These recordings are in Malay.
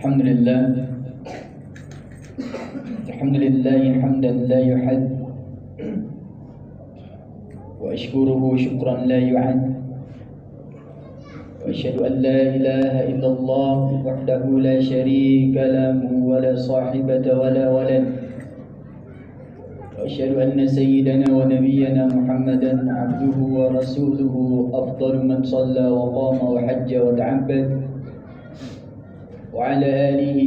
الحمد لله حمدا لا يحد وأشكره شكرا لا يعد وأشهد أن لا إله إلا الله وحده لا شريك له ولا صاحبة ولا ولد وأشهد أن سيدنا ونبينا محمدا عبده ورسوله أفضل من صلى وقام وحج وتعبد وعلى آله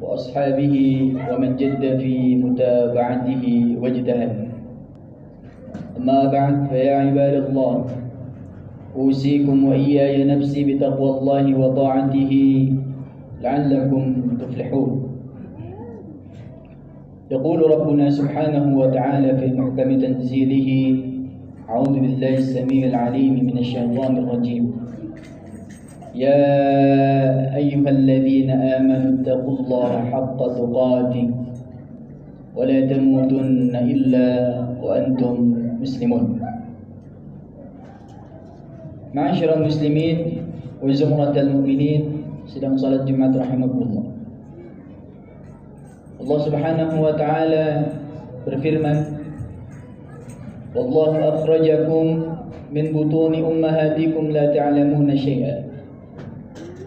وأصحابه ومن جد في متابعته واجتهد. أما بعد فيا عباد الله أوصيكم وإياي نفسي بتقوى الله وطاعته لعلكم تفلحون. يقول ربنا سبحانه وتعالى في محكم تنزيله: أعوذ بالله السميع العليم من الشيطان الرجيم. يا أيها الذين آمنوا اتقوا الله حق تقاته ولا تموتن إلا وأنتم مسلمون. Ma'asyiral muslimin wa zumratal mu'minin, sedang salat Jumat rahimakumullah. Allah Subhanahu wa taala berfirman: Wallahu akhrajakum min butuni ummahatikum la ta'lamuna syai'an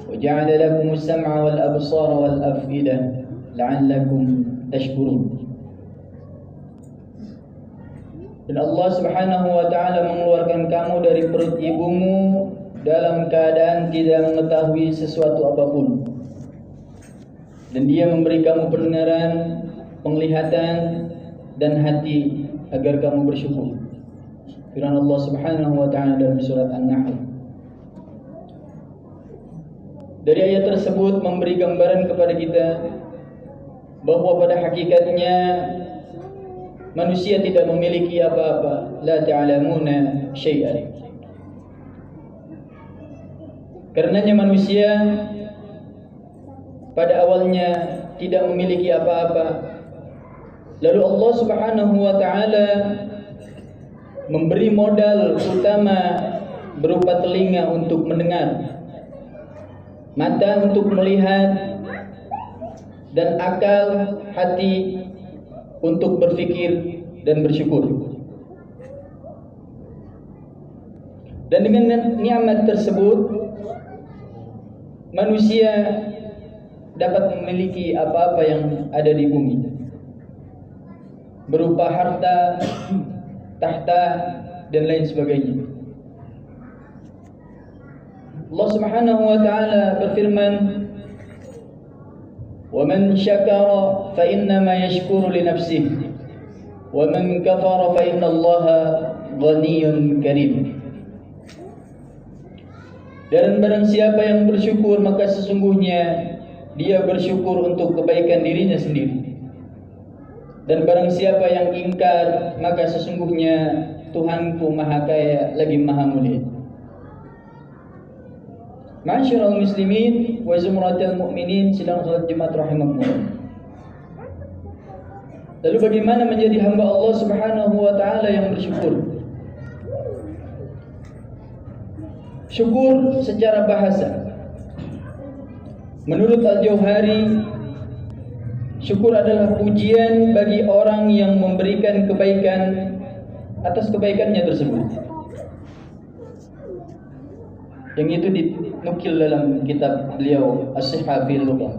wa ja'ala lakumus sam'a wal absara wal af'idah la'allakum tashkurun. Dan Allah Subhanahu wa taala mengeluarkan kamu dari perut ibumu dalam keadaan tidak mengetahui sesuatu apapun. Dan Dia memberi kamu pendengaran, penglihatan dan hati agar kamu bersyukur. Firman Allah Subhanahu wa taala dalam surat An-Nahl. Dari ayat tersebut memberi gambaran kepada kita bahwa pada hakikatnya manusia tidak memiliki apa-apa. La ta'lamuna syai'an. Karenanya manusia pada awalnya tidak memiliki apa-apa. Lalu Allah Subhanahu wa taala memberi modal utama berupa telinga untuk mendengar, mata untuk melihat, dan akal hati untuk berfikir dan bersyukur. Dan dengan nikmat tersebut manusia dapat memiliki apa-apa yang ada di bumi berupa harta, tahta dan lain sebagainya. Allah Subhanahu wa taala berfirman: وَمَنْ شَكَرَ فَإِنَّمَا يَشْكُرُ لِنَفْسِهِ وَمَنْ كَفَرَ فَإِنَّ اللَّهَ غَنِيٌّ كَرِيمٌ. Dan barang siapa yang bersyukur maka sesungguhnya dia bersyukur untuk kebaikan dirinya sendiri. Dan barang siapa yang ingkar maka sesungguhnya Tuhanku Maha Kaya lagi Maha Mulia. Ma'asyiral muslimin wa zumratal mu'minin, sedang salat Jumat rahimakumullah. Lalu bagaimana menjadi hamba Allah Subhanahu wa taala yang bersyukur? Syukur secara bahasa, menurut Al-Jauhari, syukur adalah pujian bagi orang yang memberikan kebaikan atas kebaikannya tersebut. Yang itu dinukil dalam kitab beliau As-Sihah fil Lughah.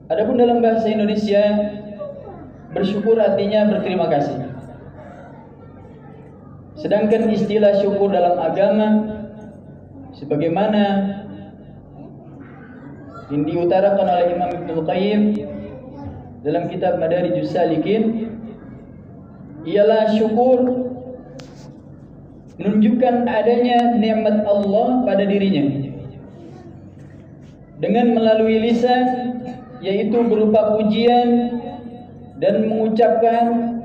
Adapun dalam bahasa Indonesia, bersyukur artinya berterima kasih. Sedangkan istilah syukur dalam agama sebagaimana yang diutarakan oleh Imam Ibnul Qayyim dalam kitab Madarijus Salikin ialah syukur menunjukkan adanya nikmat Allah pada dirinya dengan melalui lisan, yaitu berupa pujian dan mengucapkan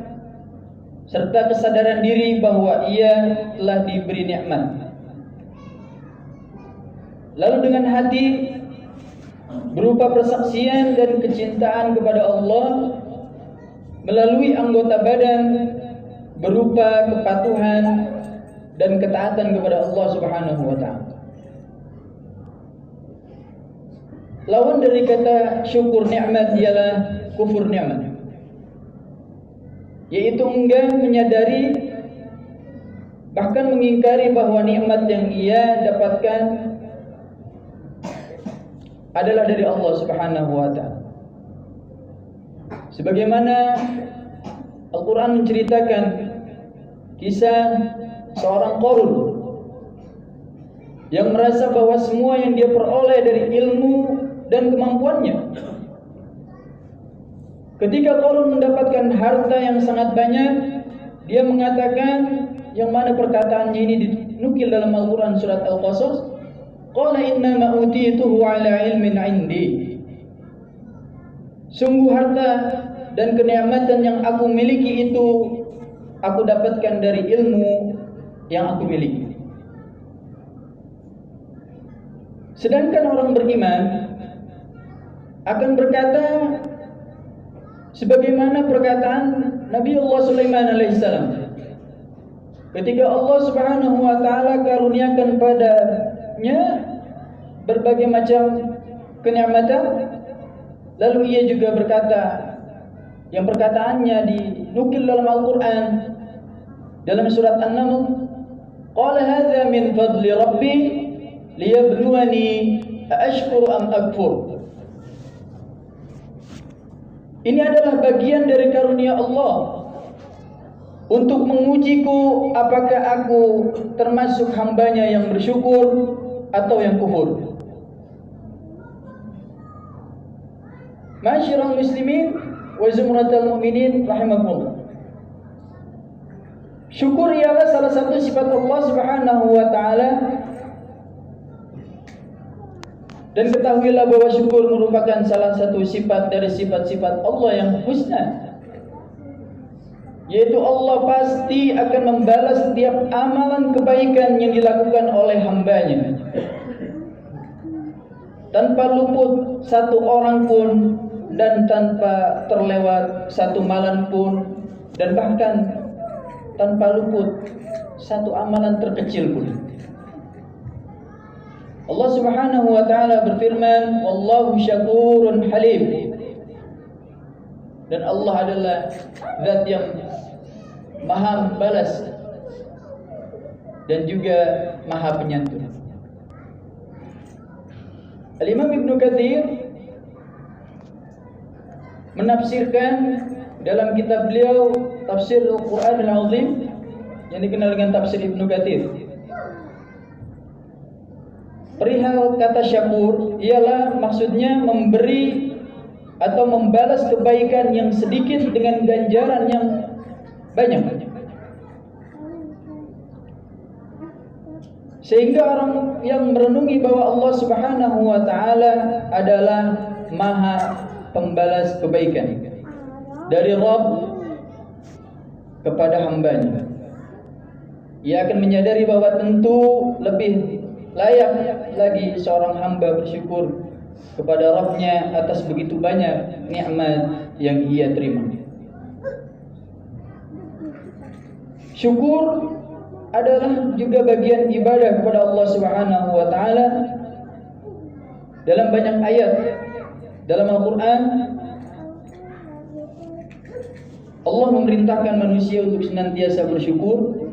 serta kesadaran diri bahwa ia telah diberi nikmat. Lalu dengan hati berupa persaksian dan kecintaan kepada Allah melalui anggota badan berupa kepatuhan dan ketaatan kepada Allah Subhanahu wa taala. Lawan dari kata syukur nikmat ialah kufur nikmat, yaitu enggan menyadari bahkan mengingkari bahwa nikmat yang ia dapatkan adalah dari Allah Subhanahu wa taala. Sebagaimana Al-Qur'an menceritakan kisah seorang Qarun yang merasa bahwa semua yang dia peroleh dari ilmu dan kemampuannya. Ketika Qarun mendapatkan harta yang sangat banyak, dia mengatakan, yang mana perkataannya ini dinukil dalam Al-Quran surat Al-Qasas, qala inna ma utituhu ala ilmin indi. Sungguh harta dan kenikmatan yang aku miliki itu aku dapatkan dari ilmu yang aku miliki. Sedangkan orang beriman akan berkata sebagaimana perkataan Nabi Allah Sulaiman alaihissalam ketika Allah Subhanahu wa taala karuniakan padanya berbagai macam kenikmatan, lalu ia juga berkata, yang perkataannya dinukil dalam Al-Qur'an dalam surat An-Naml, qala hadza min fadli rabbi liyabluwani aashkuru am akfur. Ini adalah bagian dari karunia Allah untuk mengujiku apakah aku termasuk hambanya yang bersyukur atau yang kufur. Masyiral muslimin wa zumratal mu'minin rahimakumullah. Syukur ialah salah satu sifat Allah Subhanahu wa taala. Dan ketahuilah bahwa syukur merupakan salah satu sifat dari sifat-sifat Allah yang husna, yaitu Allah pasti akan membalas setiap amalan kebaikan yang dilakukan oleh hambanya tanpa luput satu orang pun dan tanpa terlewat satu malam pun, dan bahkan tanpa luput satu amalan terkecil pun. Allah Subhanahu wa taala berfirman, wallahu syakurun halim. Dan Allah adalah zat yang maha balas dan juga maha penyantun. Al-Imam Ibnu Katsir menafsirkan dalam kitab beliau Tafsir Al-Quran Al-Azim yang dikenal dengan Tafsir Ibnu Katsir, perihal kata syakur ialah maksudnya memberi atau membalas kebaikan yang sedikit dengan ganjaran yang banyak, sehingga orang yang merenungi bahwa Allah Subhanahu wa taala adalah maha pembalas kebaikan dari Rabb kepada hambanya, ia akan menyadari bahwa tentu lebih layak lagi seorang hamba bersyukur kepada Rabb-Nya atas begitu banyak nikmat yang ia terima. Syukur adalah juga bagian ibadah kepada Allah Subhanahu wa taala. Dalam banyak ayat dalam Al-Qur'an Allah memerintahkan manusia untuk senantiasa bersyukur.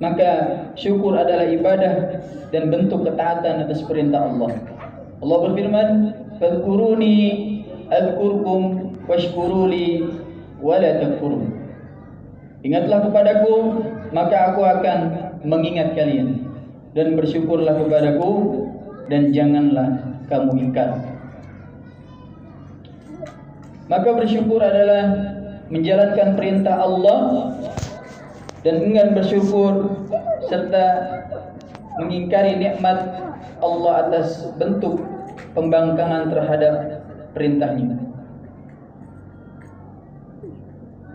Maka syukur adalah ibadah dan bentuk ketaatan atas perintah Allah. Allah berfirman, "Fadhkuruni adhkurkum washkuruli wa la takfurun." Ingatlah kepadaku, maka aku akan mengingat kalian, dan bersyukurlah kepadaku, dan janganlah kamu ingkar. Maka bersyukur adalah menjalankan perintah Allah dan enggan bersyukur serta mengingkari nikmat Allah atas bentuk pembangkangan terhadap perintahnya.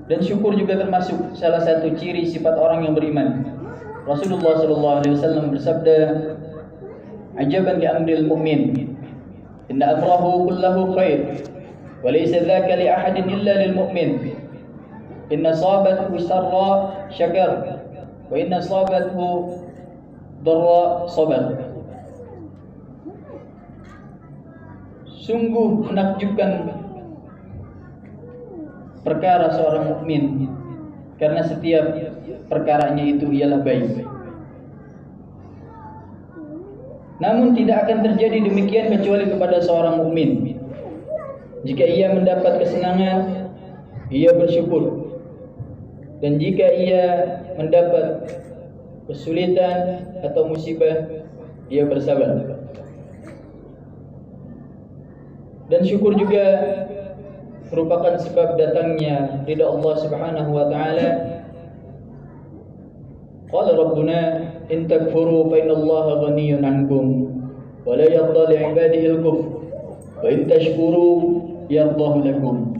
Dan syukur juga termasuk salah satu ciri sifat orang yang beriman. Rasulullah SAW bersabda, "Ajaban li amril mu'min, inna amrahu kullahu khair, wa laysa dzaka li ahadin illa lil mu'min. Inna sabathu sarra syakar, wa inna sabathu darra sabar." Sungguh menakjubkan perkara seorang mukmin, karena setiap perkaranya itu ialah baik. Namun tidak akan terjadi demikian kecuali kepada seorang mukmin. Jika ia mendapat kesenangan, ia bersyukur. Dan jika ia mendapat kesulitan atau musibah, dia bersabar. Dan syukur juga merupakan sebab datangnya ridha Allah Subhanahu wa taala. Qala Rabbuna in takfuru fa innallaha ghaniyyun 'ankum wa la yarda li 'ibadihi al-kufr wa in tashkuru yardahu lakum.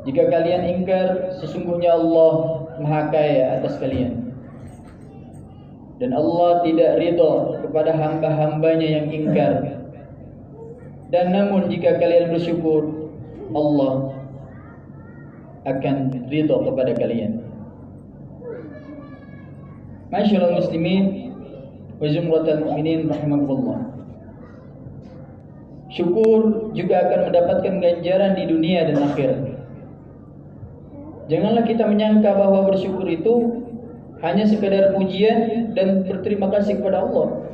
Jika kalian ingkar, sesungguhnya Allah Maha Kaya atas kalian. Dan Allah tidak ridha kepada hamba-hambanya yang ingkar. Dan namun jika kalian bersyukur, Allah akan ridha kepada kalian. Ma'asyiral muslimin wa zumratal mu'minin rahimakumullah. Syukur juga akan mendapatkan ganjaran di dunia dan akhirat. Janganlah kita menyangka bahwa bersyukur itu hanya sekadar pujian dan berterima kasih kepada Allah.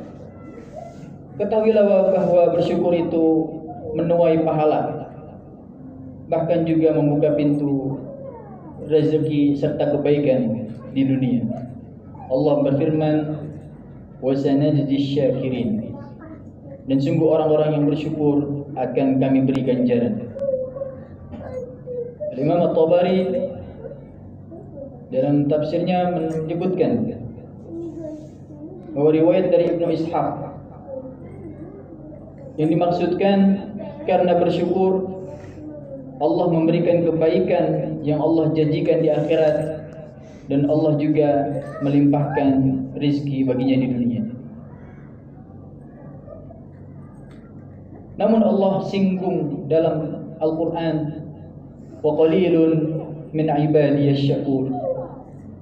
Ketahuilah bahwa bersyukur itu menuai pahala, bahkan juga membuka pintu rezeki serta kebaikan di dunia. Allah berfirman, "Wa sanajzi syakirin." Dan sungguh orang-orang yang bersyukur akan kami beri ganjaran. Imam At-Tabari dalam tafsirnya menyebutkan bahwa riwayat dari Ibnu Ishaq yang dimaksudkan karena bersyukur Allah memberikan kebaikan yang Allah janjikan di akhirat, dan Allah juga melimpahkan rizki baginya di dunia. Namun Allah singgung dalam Al-Quran, wa qalilun min ibadiyasy syakur.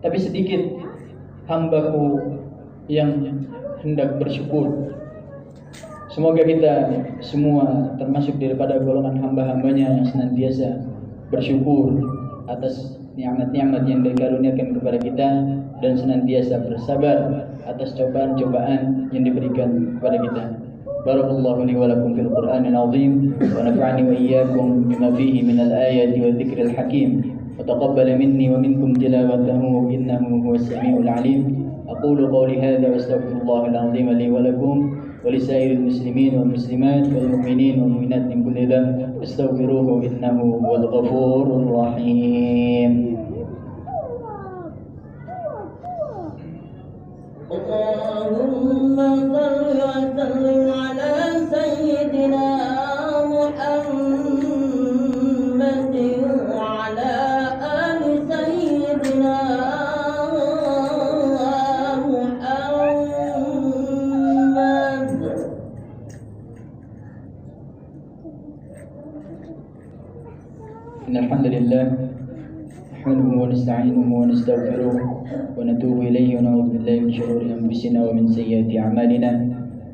Tapi sedikit hambaku yang hendak bersyukur. Semoga kita semua termasuk daripada golongan hamba-hambanya yang senantiasa bersyukur atas nikmat-nikmat yang dikaruniakan kepada kita, dan senantiasa bersabar atas cobaan-cobaan yang diberikan kepada kita. Barakallahu li wa lakum fil Qur'anil azim wa nafa'ani wa iyyakum bima fihi minal ayati wa dzikril hakim wa taqabbala minni wa minkum tilawatahu innahu huwas samiul alim. Aqulu qawli hadza wa astaghfirullahal azim li wa lakum ولسائر المسلمين والمسلمات والمؤمنين والمؤمنات من كل ذنب استغفروه إنه هو الغفور الرحيم. اللهم صل وسلم على سيدنا محمد وعلى آل سيدنا إن الحمد لله نحمده ونستعينه ونستغفره ونتوب إليه ونعوذ بالله من شرور أنفسنا ومن سيئات أعمالنا.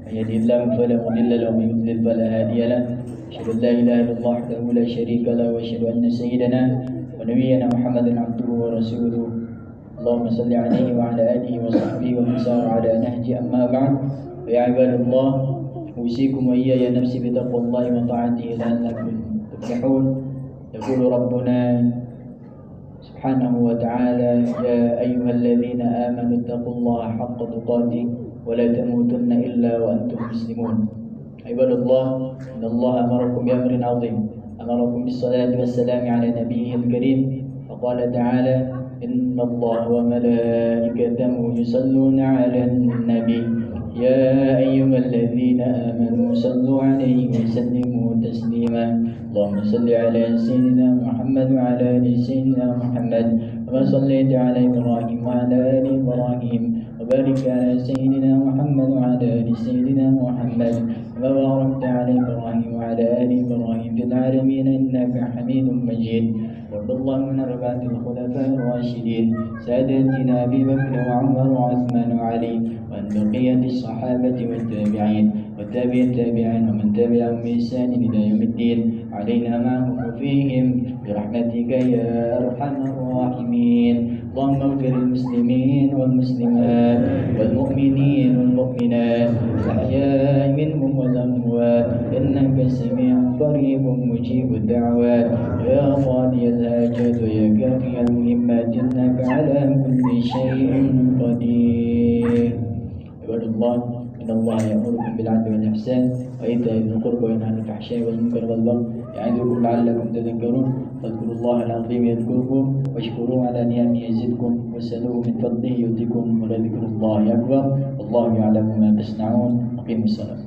من يهده الله فلا مضل له ومن يضلل فلا هادي له. أشهد أن لا إله إلا الله وحده لا شريك له وأشهد أن سيدنا ونبينا محمدا عبده ورسوله. اللهم صل عليه وعلى آله وصحبه ومن سار على نهجه. أما بعد، فيا عباد الله، أوصيكم وإياي نفسي بتقوى الله وطاعته لعلكم تفلحون. يقول ربنا سبحانه وتعالى: يا أيها الذين آمنوا اتقوا الله حق تقاته ولا تموتن إلا وأنتم مسلمون. عباد الله، إن الله أمركم بأمر عظيم، أمركم بالصلاة والسلام على نبيه الكريم، فقال تعالى: إن الله وملائكته يصلون على النبي يا أيها الذين آمنوا صلوا عليه وسلموا تسليما. اللهم صل على سيدنا محمد وعلى آل سيدنا محمد كما صليت على إبراهيم وعلى آل إبراهيم، وبارك على سيدنا محمد وعلى آل سيدنا محمد كما باركت على إبراهيم وعلى آل إبراهيم في العالمين إنك حميد مجيد. وارض اللهم عن أربعة الخلفاء الراشدين سادتنا أبي بكر وعمر وعثمان وعلي، وعن بقية الصحابة والتابعين والتابعين تابعين ومن تبعهم بإحسان إلى يوم الدين علينا معهم وفيهم برحمتك يا أرحم الراحمين. اللهم اغفر للمسلمين والمسلمات والمؤمنين والمؤمنات الأحياء منهم والأموات إنك سميع قريب مجيب الدعوات يا قاضي الحاجات ويا كافي المهمات إنك على كل شيء قدير. عباد الله إن الله يأمركم بالعدل والإحسان وإيتاء ذي القربى وينهى عن الفحشاء والمنكر والبغي يعظكم لعلكم تذكرون فاذكروا الله العظيم يذكركم واشكروه على نعمه يزدكم واسألوه من فضله يؤتكم ولذكر الله أكبر والله يعلم ما تصنعون. أقيموا الصلاة.